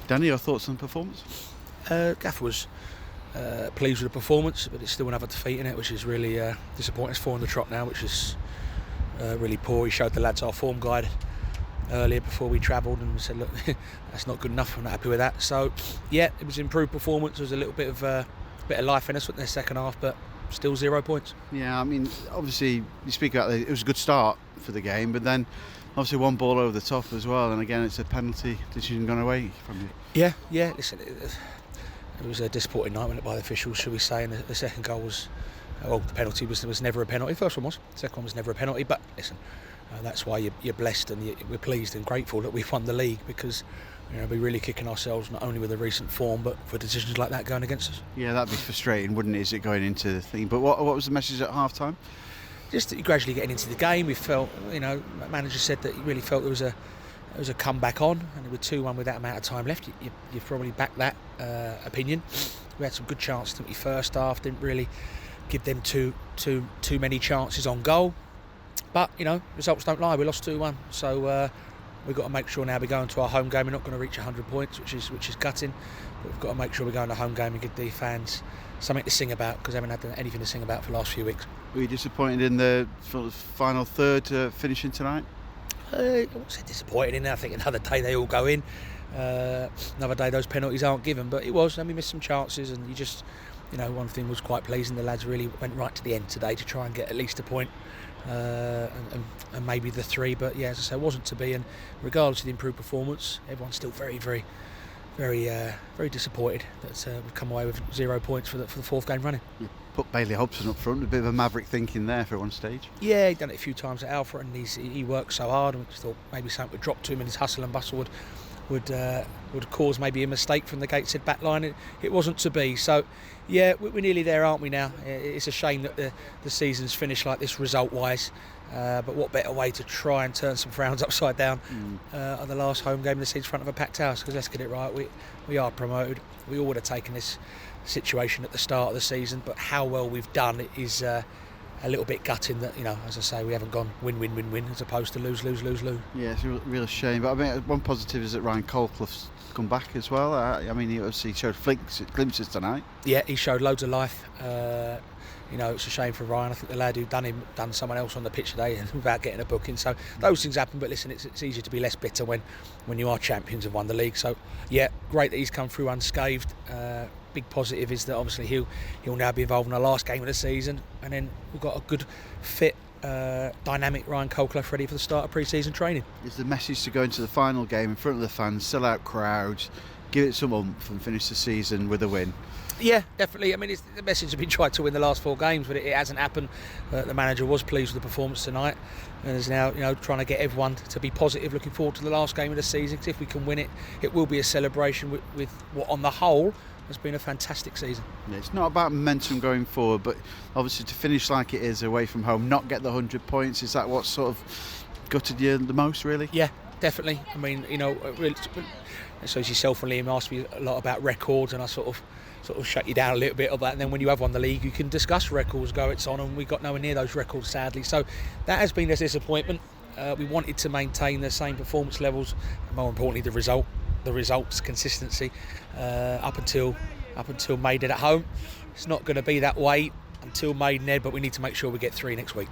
Danny, your thoughts on the performance? Gaffer was pleased with the performance, but it's still another defeat in it, which is really disappointing. It's 4 on the trot now, which is really poor. He showed the lads our form guide earlier before we travelled, and we said, look, that's not good enough. I'm not happy with that. So, yeah, it was improved performance. There was a little bit of life in us in the second half, but still 0 points. Yeah, I mean, obviously, you speak about it was a good start for the game, but then obviously one ball over the top as well, and again, it's a penalty decision gone away from you. Yeah. Listen, it was a disappointing night, wasn't it, by the officials, should we say? And the second goal was, the penalty was never a penalty. The first one was. The second one was never a penalty. But listen, that's why you're blessed and we're pleased and grateful that we've won the league, because we're really kicking ourselves not only with the recent form, but for decisions like that going against us. Yeah, that'd be frustrating, wouldn't it? Is it going into the thing? But what was the message at half time? Just gradually getting into the game. We felt, the manager said that he really felt there was a comeback on, and with 2-1 with that amount of time left, you probably back that opinion. We had some good chances in the first half, didn't really give them too many chances on goal, but results don't lie. We lost 2-1, so we've got to make sure now we go into our home game. We're not going to reach 100 points, which is gutting, but we've got to make sure we go into the home game and give the fans something to sing about, because they haven't had anything to sing about for the last few weeks. Were you disappointed in the final third finishing tonight? I wasn't disappointed in it. I think another day they all go in. Another day those penalties aren't given, but it was. And we missed some chances, and you just, one thing was quite pleasing. The lads really went right to the end today to try and get at least a point, and maybe the 3. But yeah, as I say, it wasn't to be. And regardless of the improved performance, everyone's still very, very, very, very disappointed that we've come away with 0 points for the 4th game running. You put Bailey Hobson up front, a bit of a maverick thinking there for one stage. Yeah, he'd done it a few times at Alpha, and he worked so hard, and we just thought maybe something would drop to him, and his hustle and bustle would cause maybe a mistake from the Gateshead back line. It wasn't to be. So yeah, we're nearly there, aren't we now? It's a shame that the season's finished like this result-wise, but what better way to try and turn some frowns upside down on the last home game of the season in front of a packed house? Because let's get it right, we are promoted. We all would have taken this situation at the start of the season, but how well we've done is a little bit gutting that, as I say, we haven't gone win as opposed to lose. Yeah, it's a real shame. But I mean, one positive is that Ryan Colclough's come back as well. I mean, he obviously showed glimpses tonight. Yeah, he showed loads of life. It's a shame for Ryan. I think the lad who done someone else on the pitch today without getting a booking. So those things happen. But listen, it's easier to be less bitter when you are champions and won the league. So yeah, great that he's come through unscathed. Big positive is that obviously he'll now be involved in the last game of the season, and then we've got a good fit, dynamic Ryan Colclough ready for the start of pre-season training. Is the message to go into the final game in front of the fans, sell out crowds, give it some oomph and finish the season with a win? Yeah, definitely. I mean, the message has been tried to win the last 4 games, but it hasn't happened. The manager was pleased with the performance tonight, and is now trying to get everyone to be positive, looking forward to the last game of the season. Because if we can win it, it will be a celebration with what on the whole has been a fantastic season. Yeah, it's not about momentum going forward, but obviously to finish like it is away from home, not get the 100 points, is that what sort of gutted you the most, really? Yeah, definitely. I mean, really, so yourself and Liam asked me a lot about records, and I sort of shut you down a little bit of that. And then when you have won the league, you can discuss records, go it's on, and we got nowhere near those records, sadly. So that has been a disappointment. We wanted to maintain the same performance levels, and more importantly, the results consistency up until Maidenhead at home. It's not going to be that way until Maidenhead, but we need to make sure we get 3 next week.